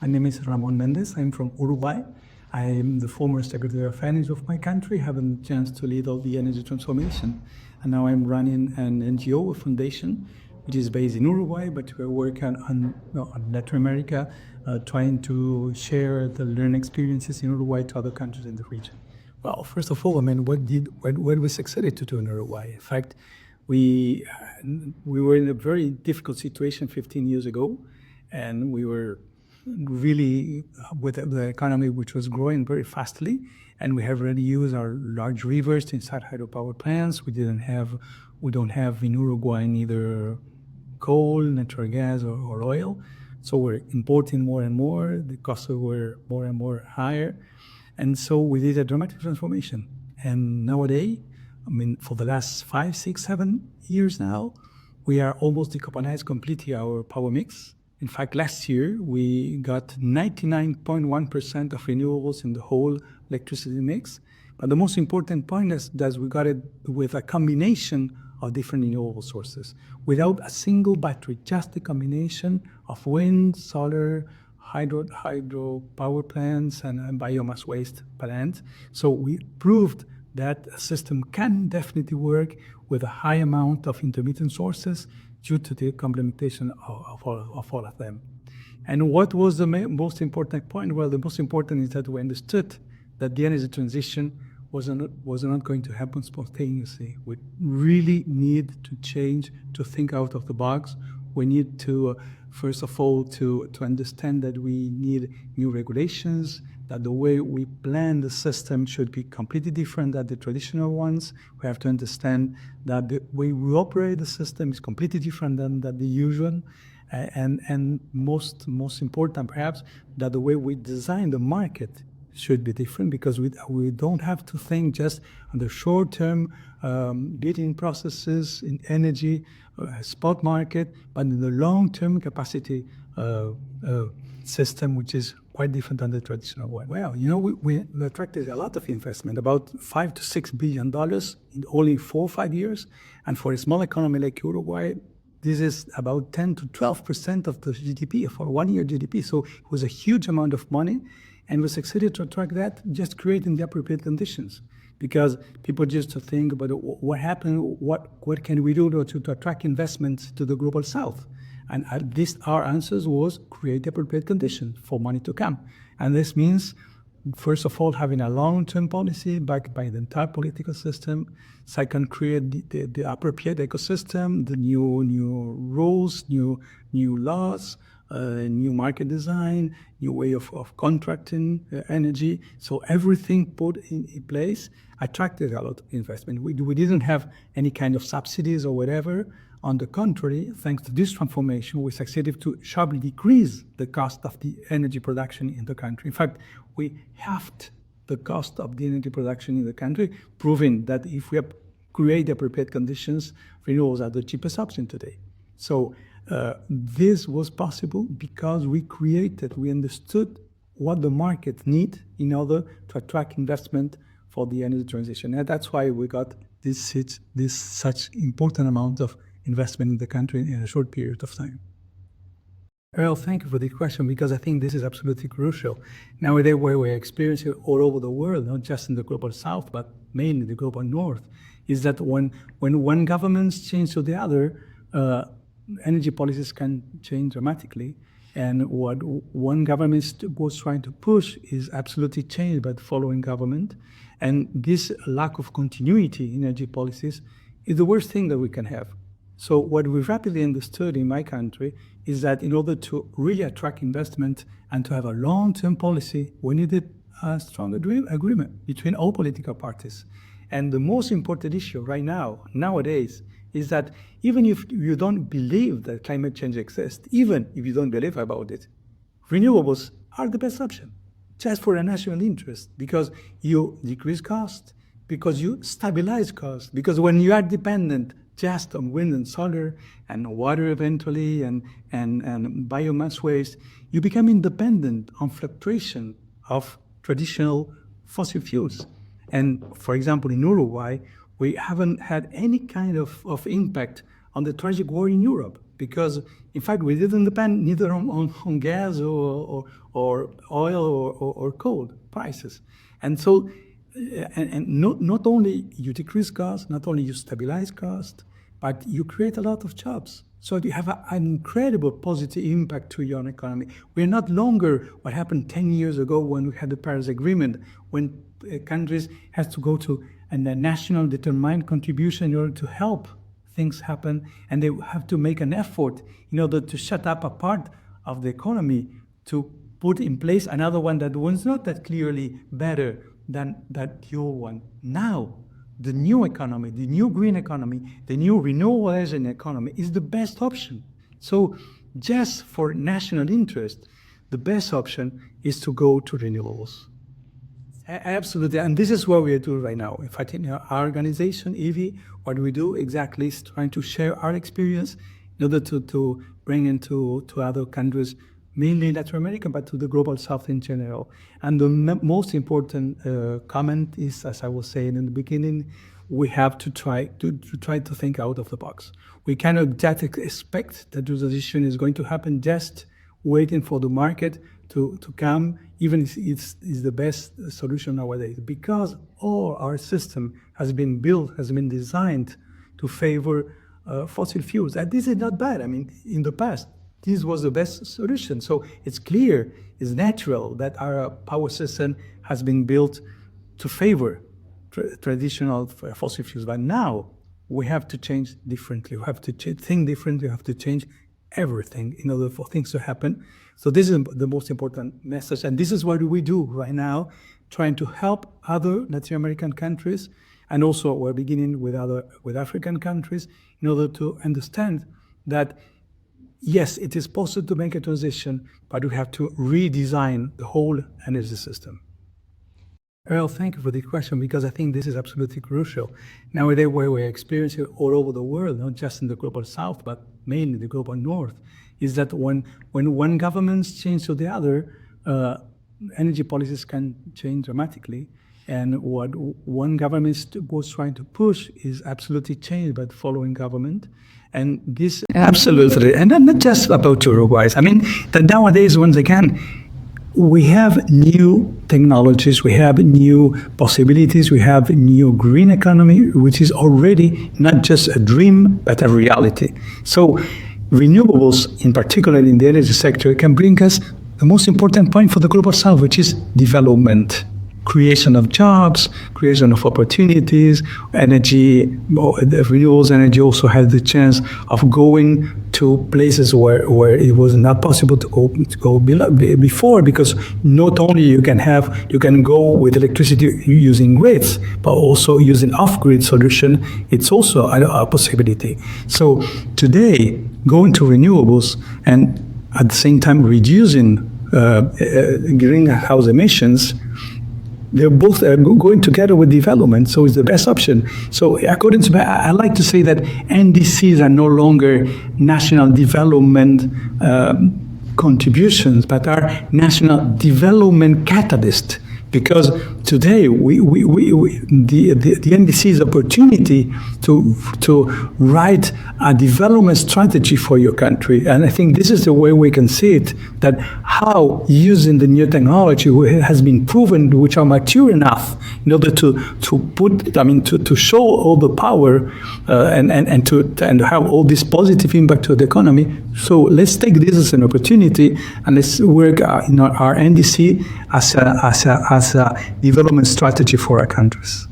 My name is Ramón Mendez. I'm from Uruguay. I am the former Secretary of Energy of my country, having the chance to lead all the energy transformation. And now I'm running an NGO, a foundation, which is based in Uruguay, but we're working on Latin America, trying to share the learning experiences in Uruguay to other countries in the region. Well, first of all, I mean, what we succeeded to do in Uruguay? In fact, we were in a very difficult situation 15 years ago, and we were really with the economy which was growing very fastly, and we have already used our large rivers inside hydropower plants. We don't have in Uruguay neither coal, natural gas, or oil, so we're importing more and more. The costs were more and more higher, and so we did a dramatic transformation. And nowadays, I mean, for the last 5, 6, 7 years now, we are almost decarbonized completely our power mix. In fact, last year, we got 99.1% of renewables in the whole electricity mix. But the most important point is that we got it with a combination of different renewable sources, without a single battery, just a combination of wind, solar, hydro power plants, and biomass waste plants. So we proved that a system can definitely work with a high amount of intermittent sources due to the complementation of all of them. And what was the most important point? Well, the most important is that we understood that the energy transition was not going to happen spontaneously. We really need to change, to think out of the box. We need to, first of all, to understand that we need new regulations, that the way we plan the system should be completely different than the traditional ones. We have to understand that the way we operate the system is completely different than the usual. And most important, perhaps, that the way we design the market should be different, because we don't have to think just on the short-term bidding processes in energy, spot market, but in the long-term capacity system, which is quite different than the traditional one. Well, you know, we attracted a lot of investment, about $5 to $6 billion in only 4 or 5 years. And for a small economy like Uruguay, this is about 10 to 12% of the GDP, for 1 year GDP. So it was a huge amount of money. And we succeeded to attract that just creating the appropriate conditions. Because people just think about what happened, what can we do to attract investments to the global south? And our answers was create the appropriate conditions for money to come. And this means, first of all, having a long-term policy backed by the entire political system. Second, create the appropriate ecosystem, the new rules, new laws, new market design, new way of contracting energy. So everything put in place attracted a lot of investment. We didn't have any kind of subsidies or whatever. On the contrary, thanks to this transformation, we succeeded to sharply decrease the cost of the energy production in the country. In fact, we halved the cost of the energy production in the country, proving that if we create the appropriate conditions, renewables are the cheapest option today. So this was possible because we understood what the market needs in order to attract investment for the energy transition. And that's why we got this such important amount of investment in the country in a short period of time. Well, thank you for the question, because I think this is absolutely crucial. Nowadays, where we're experiencing all over the world, not just in the global south, but mainly the global north, is that when one government changes to the other, energy policies can change dramatically. And what one government was trying to push is absolutely changed by the following government. And this lack of continuity in energy policies is the worst thing that we can have. So what we rapidly understood in my country is that in order to really attract investment and to have a long-term policy, we needed a strong agreement between all political parties. And the most important issue nowadays, is that even if you don't believe that climate change exists, even if you don't believe about it, renewables are the best option, just for a national interest, because you decrease cost, because you stabilize cost, because when you are dependent just on wind and solar and water eventually and biomass waste, you become independent on fluctuation of traditional fossil fuels. And for example, in Uruguay, we haven't had any kind of impact on the tragic war in Europe, because, in fact, we didn't depend neither on gas or oil or coal prices. And so, and not only you decrease costs, not only you stabilize costs, but you create a lot of jobs. So you have an incredible positive impact to your economy. We're not longer what happened 10 years ago when we had the Paris Agreement, when countries had to go to a national determined contribution in order to help things happen, and they have to make an effort in order to shut up a part of the economy to put in place another one that was not that clearly better than that old one. Now, the new economy, the new green economy, the new renewable energy economy is the best option. So just for national interest, the best option is to go to renewables. Absolutely, and this is what we are doing right now. In fact, in our organization, EV, what we do exactly is trying to share our experience in order to bring into other countries, mainly Latin America, but to the global South in general. And the most important comment is, as I was saying in the beginning, we have to try to think out of the box. We cannot just expect that the transition is going to happen just waiting for the market to come, even if it's the best solution nowadays, because all our system has been built, has been designed to favor fossil fuels. And this is not bad. I mean, in the past, this was the best solution. So it's clear, it's natural that our power system has been built to favor traditional fossil fuels. But now we have to change differently. We have to think differently. We have to change everything in order for things to happen. So this is the most important message. And this is what we do right now, trying to help other Latin American countries. And also we're beginning with African countries in order to understand that yes, it is possible to make a transition, but we have to redesign the whole energy system. Earl, thank you for the question, because I think this is absolutely crucial. Nowadays, where we're experiencing all over the world, not just in the global South, but mainly the global North, is that when one government changes to the other, energy policies can change dramatically. And what one government was trying to push is absolutely changed by the following government. And this absolutely, and not just about Uruguay. I mean, that nowadays, once again, we have new technologies, we have new possibilities, we have new green economy, which is already not just a dream, but a reality. So renewables, in particular in the energy sector, can bring us the most important point for the global South, which is development. Creation of jobs, creation of opportunities, energy, the renewables energy also has the chance of going to places where it was not possible to go before, because not only you can go with electricity using grids, but also using off-grid solution, it's also a possibility. So today, going to renewables and at the same time reducing greenhouse emissions, they're both going together with development, so it's the best option. So according to me, I like to say that NDCs are no longer national development contributions, but are national development catalysts. Because today, the NDC's opportunity to write a development strategy for your country. And I think this is the way we can see it, that how using the new technology has been proven, which are mature enough in order to show all the power and to have all this positive impact to the economy. So let's take this as an opportunity and let's work in our NDC as a development strategy for our countries.